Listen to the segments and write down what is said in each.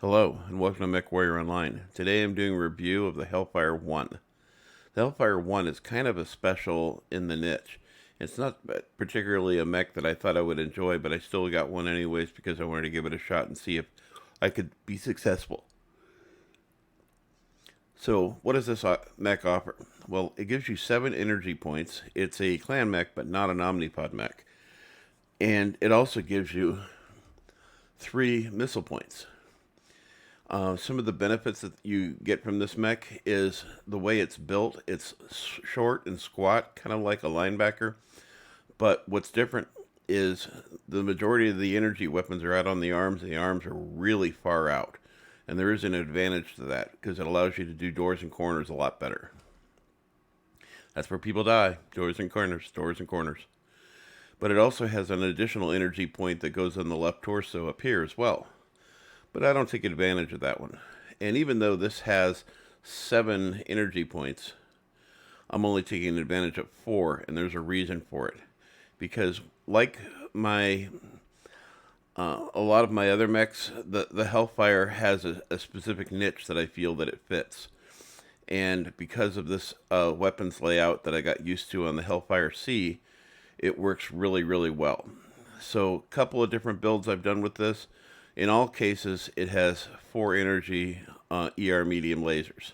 Hello, and welcome to Mechwarrior Online. Today I'm doing a review of the Hellfire 1. The Hellfire 1 is kind of a special in the niche. It's not particularly a mech that I thought I would enjoy, but I still got one anyways because I wanted to give it a shot and see if I could be successful. So, what does this mech offer? Well, it gives you 7 energy points. It's a clan mech, but not an omnipod mech. And it also gives you 3 missile points. Some of the benefits that you get from this mech is the way it's built. It's short and squat, kind of like a linebacker. But what's different is the majority of the energy weapons are out on the arms. The arms are really far out. And there is an advantage to that because it allows you to do doors and corners a lot better. That's where people die. Doors and corners, doors and corners. But it also has an additional energy point that goes on the left torso up here as well. But I don't take advantage of that one. And even though this has 7 energy points, I'm only taking advantage of 4, and there's a reason for it. Because like a lot of my other mechs, the Hellfire has a specific niche that I feel that it fits. And because of this weapons layout that I got used to on the Hellfire C, it works really, really well. So a couple of different builds I've done with this. In all cases, it has 4 energy ER medium lasers.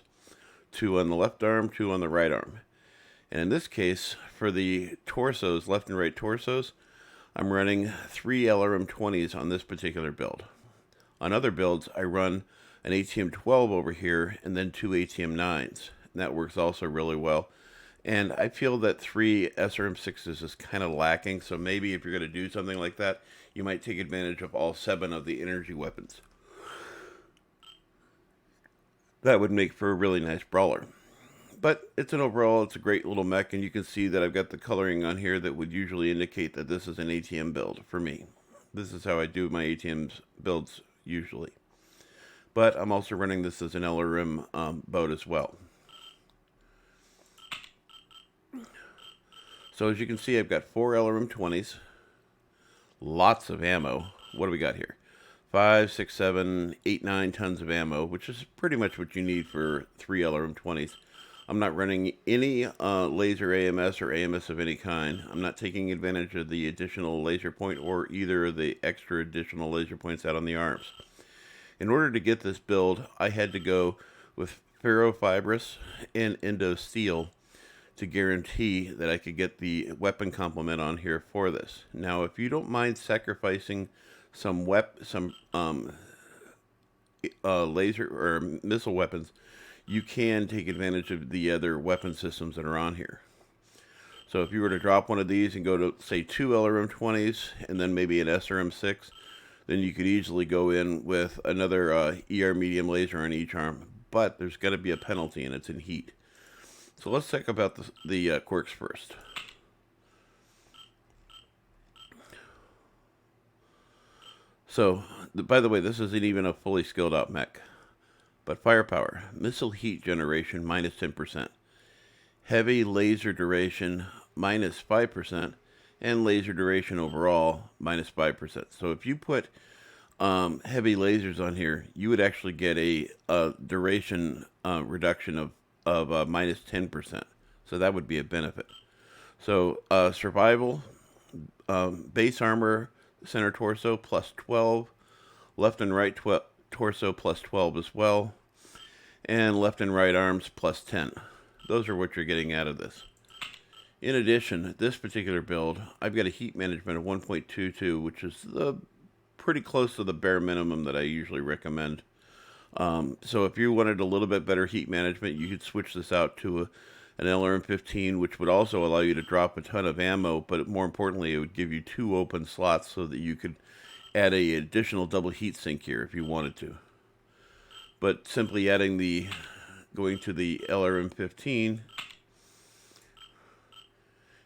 2 on the left arm, 2 on the right arm. And in this case, for the torsos, left and right torsos, I'm running 3 LRM-20s on this particular build. On other builds, I run an ATM-12 over here and then 2 ATM-9s. And that works also really well. And I feel that 3 SRM-6s is kind of lacking, so maybe if you're going to do something like that, you might take advantage of all 7 of the energy weapons. That would make for a really nice brawler. But it's a great little mech, and you can see that I've got the coloring on here that would usually indicate that this is an ATM build for me. This is how I do my ATM builds usually. But I'm also running this as an LRM boat as well. So as you can see, I've got 4 LRM-20s, lots of ammo. What do we got here? 5, 6, 7, 8, 9 tons of ammo, which is pretty much what you need for 3 LRM-20s. I'm not running any laser AMS or AMS of any kind. I'm not taking advantage of the additional laser point or either of the extra additional laser points out on the arms. In order to get this build, I had to go with ferrofibrous and endo steel to guarantee that I could get the weapon complement on here for this. Now, if you don't mind sacrificing some laser or missile weapons, you can take advantage of the other weapon systems that are on here. So if you were to drop one of these and go to, say, 2 LRM-20s and then maybe an SRM-6, then you could easily go in with another ER medium laser on each arm. But there's got to be a penalty, and it's in heat. So let's talk about the quirks first. So, by the way, this isn't even a fully skilled out mech. But firepower, missile heat generation minus 10%, heavy laser duration minus 5%, and laser duration overall minus 5%. So if you put heavy lasers on here, you would actually get a duration reduction of minus 10%. So that would be a benefit. So survival, base armor, center torso plus 12, left and right torso plus 12 as well, and left and right arms plus 10. Those are what you're getting out of this. In addition, this particular build, I've got a heat management of 1.22, which is pretty close to the bare minimum that I usually recommend. So if you wanted a little bit better heat management, you could switch this out to an LRM-15, which would also allow you to drop a ton of ammo, but more importantly, it would give you 2 open slots so that you could add an additional double heat sink here if you wanted to. But simply going to the LRM-15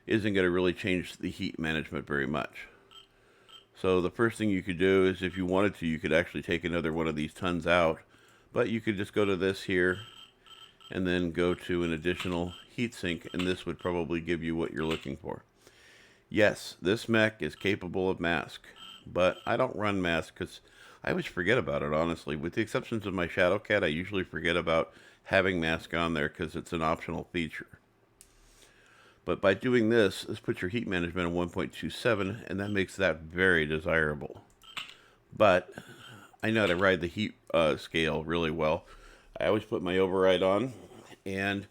isn't going to really change the heat management very much. So the first thing you could do is, if you wanted to, you could actually take another one of these tons out, but you could just go to this here and then go to an additional heat sink, and this would probably give you what you're looking for. Yes, this mech is capable of mask. but I don't run mask because I always forget about it, honestly. With the exceptions of my Shadowcat, I usually forget about having mask on there because it's an optional feature. But by doing this puts your heat management at 1.27, and that makes that very desirable. But I know how to ride the heat scale really well. I always put my override on, and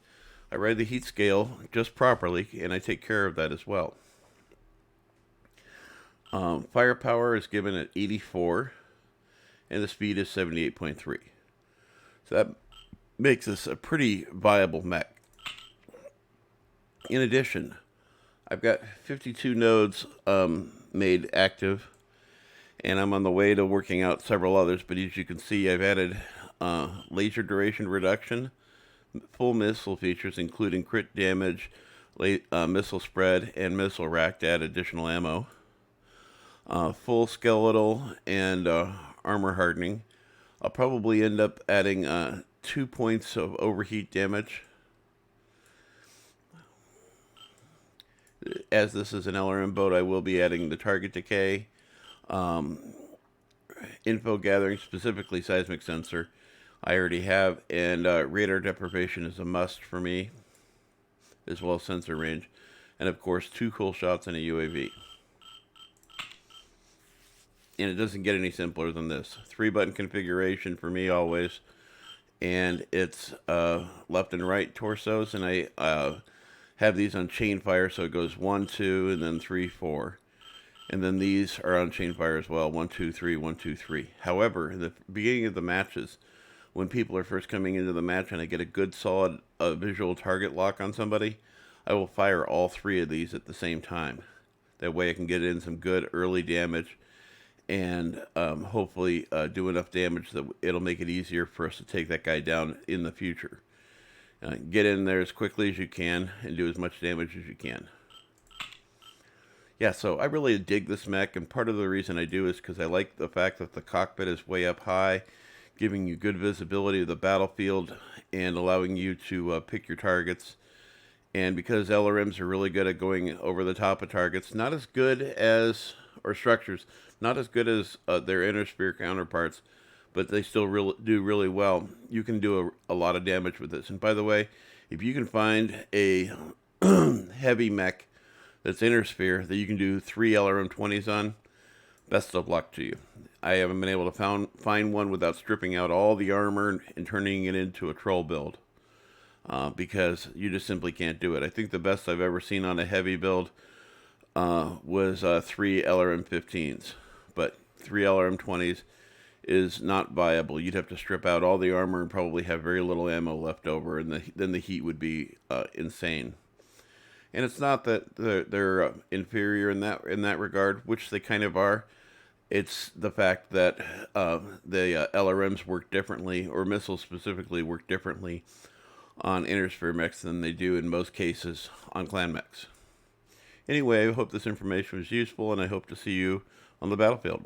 I ride the heat scale just properly, and I take care of that as well. Firepower is given at 84, and the speed is 78.3. So that makes this a pretty viable mech. In addition, I've got 52 nodes made active, and I'm on the way to working out several others, but as you can see, I've added laser duration reduction, full missile features including crit damage, missile spread, and missile rack to add additional ammo. Full skeletal and armor hardening. I'll probably end up adding 2 points of overheat damage. As this is an LRM boat, I will be adding the target decay, info gathering, specifically seismic sensor, I already have, and radar deprivation is a must for me, as well as sensor range, and of course 2 cool shots and a UAV. And it doesn't get any simpler than this. 3-button configuration for me always, and it's left and right torsos, and I have these on chain fire, so it goes 1, 2, and then 3, 4. And then these are on chain fire as well, 1, 2, 3, 1, 2, 3. However, in the beginning of the matches, when people are first coming into the match and I get a good solid visual target lock on somebody, I will fire all 3 of these at the same time. That way I can get in some good early damage and hopefully do enough damage that it'll make it easier for us to take that guy down in the future. Get in there as quickly as you can and do as much damage as you can. Yeah, so I really dig this mech, and part of the reason I do is because I like the fact that the cockpit is way up high, giving you good visibility of the battlefield and allowing you to pick your targets. And because LRMs are really good at going over the top of targets, not as good as, or structures, not as good as their inner sphere counterparts, but they still do really well. You can do a lot of damage with this. And by the way, if you can find a heavy mech that's inner sphere that you can do 3 LRM-20s on, best of luck to you. I haven't been able to find one without stripping out all the armor and turning it into a troll build, because you just simply can't do it. I think the best I've ever seen on a heavy build was 3 LRM-15s, but 3 LRM-20s is not viable. You'd have to strip out all the armor and probably have very little ammo left over, and then the heat would be insane. And it's not that they're inferior in that regard, which they kind of are. It's the fact that the LRMs work differently, or missiles specifically work differently on inner sphere mechs than they do in most cases on clan mechs. Anyway, I hope this information was useful, and I hope to see you on the battlefield.